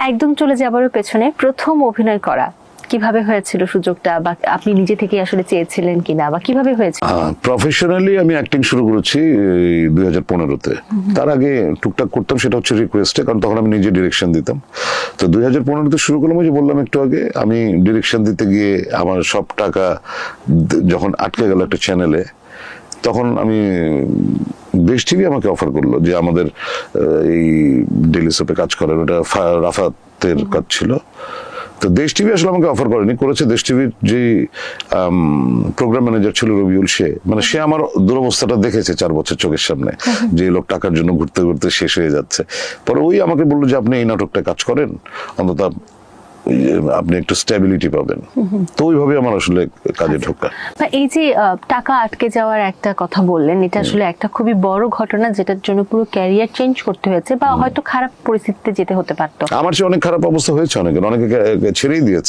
একদম চলে যাবারও পেছনে প্রথম অভিনয় করা কিভাবে হয়েছিল সুযোগটা, বা আপনি নিজে থেকে আসলে চেয়েছিলেন কিনা, বা কিভাবে হয়েছিল? প্রফেশনালি আমি অ্যাক্টিং শুরু করেছি 2015-তে। তার আগে টুকটাক করতাম, সেটা হচ্ছে রিকোয়েস্টে, কারণ তখন আমি নিজে ডিরেকশন দিতাম। তো 2015-তে শুরু করলাম, ওই যে বললাম একটু আগে, আমি ডিরেকশন দিতে গিয়ে আমার সব টাকা যখন আটকে গেল একটা চ্যানেলে, তখন আমি দেশ টিভি আমাকে অফার করলো যে আমাদের এই ডেইলি সোপে কাজ করার, ওটা রাফাতের কাজ ছিল। তো দেশ টিভি আসলে আমাকে অফার করেনি, করেছে দেশ টিভির যে প্রোগ্রাম ম্যানেজার ছিল রবিউল, সে আমার দুরবস্থাটা দেখেছে 4 বছর চোখের সামনে, যে লোক টাকার জন্য ঘুরতে ঘুরতে শেষ হয়ে যাচ্ছে। পরে ওই আমাকে বললো যে আপনি এই নাটকটা কাজ করেন, অন্তত আপনি একটু স্টেবিলিটি পাবেন। তো ওইভাবে আমার আসলে কাজে ঢোকা। এই যে টাকা আটকে যাওয়ার একটা কথা বললেন, এটা আসলে একটা খুবই বড় ঘটনা, যেটার জন্য পুরো ক্যারিয়ার চেঞ্জ করতে হয়েছে, বা হয়তো খারাপ পরিস্থিতিতে যেতে হতে পারতো। আমার চেয়ে অনেক খারাপ অবস্থা হয়েছে, অনেকে ছেড়েই দিয়েছে।